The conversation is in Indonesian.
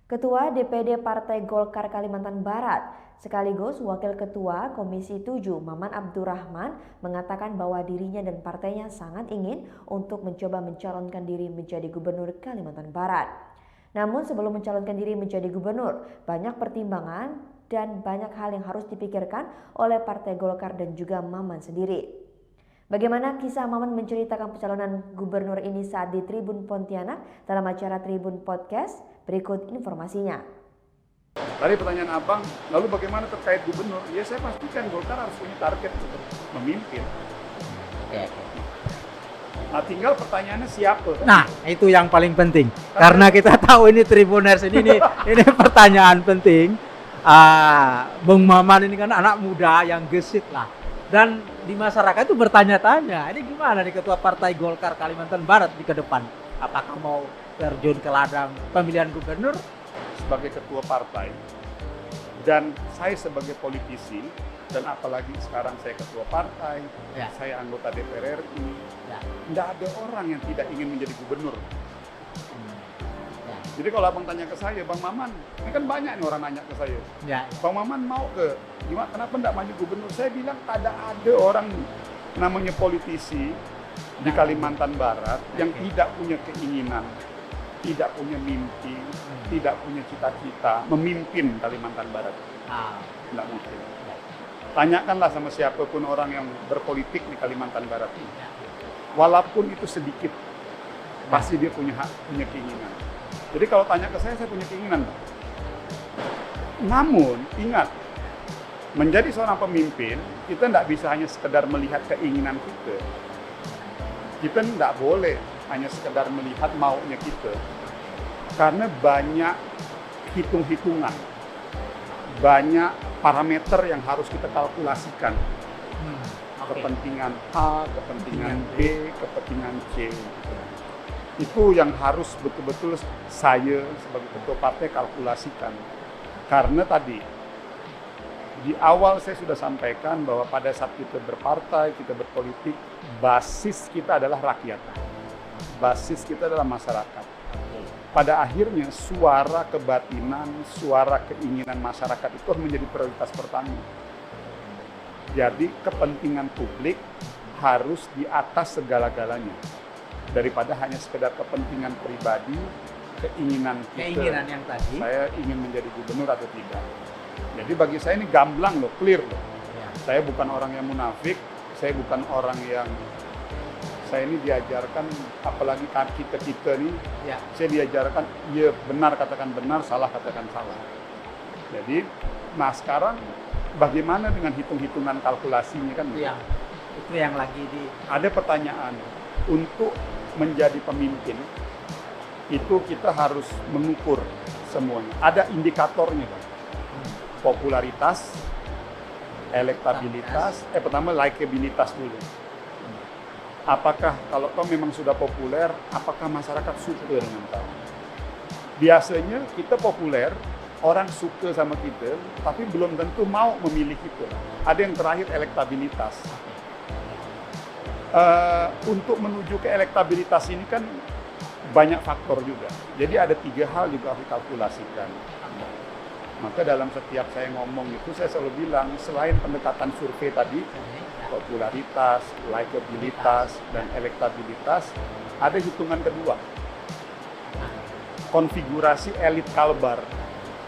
Ketua DPD Partai Golkar Kalimantan Barat, sekaligus Wakil Ketua Komisi 7 Maman Abdurrahman mengatakan bahwa dirinya dan partainya sangat ingin untuk mencoba mencalonkan diri menjadi Gubernur Kalimantan Barat. Namun sebelum mencalonkan diri menjadi gubernur, banyak pertimbangan dan banyak hal yang harus dipikirkan oleh Partai Golkar dan juga Maman sendiri. Bagaimana kisah Maman menceritakan pencalonan gubernur ini saat di Tribun Pontianak dalam acara Tribun Podcast? Berikut informasinya. Tadi pertanyaan Abang, lalu bagaimana terkait gubernur? Ya saya pastikan Golkar harus punya target untuk memimpin. Nah tinggal pertanyaannya siapa? Nah itu yang paling penting. Karena kita tahu ini Tribuners ini pertanyaan penting. Bung Maman ini kan anak muda yang gesit lah. Dan di masyarakat itu bertanya-tanya, ini gimana nih Ketua Partai Golkar Kalimantan Barat di ke depan? Apakah mau terjun ke ladang pemilihan gubernur? Sebagai ketua partai dan saya sebagai politisi dan apalagi sekarang saya ketua partai, saya anggota DPR RI, tidak ada orang yang tidak ingin menjadi gubernur. Jadi kalau abang tanya ke saya, Bang Maman, ini kan banyak nih orang nanya ke saya, Bang Maman mau gimana? Kenapa tidak maju gubernur? Saya bilang tidak ada orang namanya politisi di Kalimantan Barat yang tidak punya keinginan, tidak punya mimpi, tidak punya cita-cita memimpin Kalimantan Barat. Tidak mungkin. Tanyakanlah sama siapapun orang yang berpolitik di Kalimantan Barat ini. Walaupun itu sedikit, pasti dia punya hak, punya keinginan. Jadi kalau tanya ke saya punya keinginan. Namun, ingat, menjadi seorang pemimpin, kita tidak bisa hanya sekedar melihat keinginan kita. Kita tidak boleh hanya sekedar melihat maunya kita. Karena banyak hitung-hitungan, banyak parameter yang harus kita kalkulasikan. Kepentingan A, kepentingan B, kepentingan C. Itu yang harus betul-betul saya sebagai ketua partai kalkulasikan. Karena tadi, di awal saya sudah sampaikan bahwa pada saat kita berpartai, kita berpolitik, basis kita adalah rakyat. Basis kita adalah masyarakat. Pada akhirnya suara kebatinan, suara keinginan masyarakat itu harus menjadi prioritas pertama. Jadi kepentingan publik harus di atas segala-galanya. Daripada hanya sekedar kepentingan pribadi, keinginan kita. Keinginan yang tadi. Saya ingin menjadi gubernur atau tidak. Jadi bagi saya ini gamblang loh, clear loh. Saya bukan orang yang munafik, saya bukan orang yang saya ini diajarkan, apalagi kita nih, saya diajarkan, iya benar katakan benar, salah katakan salah. Jadi, nah sekarang bagaimana dengan hitung-hitungan kalkulasinya kan? Itu yang lagi Ada pertanyaan, untuk menjadi pemimpin, itu kita harus mengukur semuanya. Ada indikatornya kan? Popularitas, elektabilitas, pertama likabilitas dulu. Apakah kalau kau memang sudah populer, apakah masyarakat suka dengan kau? Biasanya kita populer, orang suka sama kita, tapi belum tentu mau memilih kita. Ada yang terakhir elektabilitas. Untuk menuju ke elektabilitas ini kan banyak faktor juga. Jadi ada 3 hal juga harus dikalkulasikan. Maka dalam setiap saya ngomong itu saya selalu bilang, selain pendekatan survei tadi, popularitas, likabilitas, dan elektabilitas, ada hitungan kedua. Konfigurasi elit Kalbar.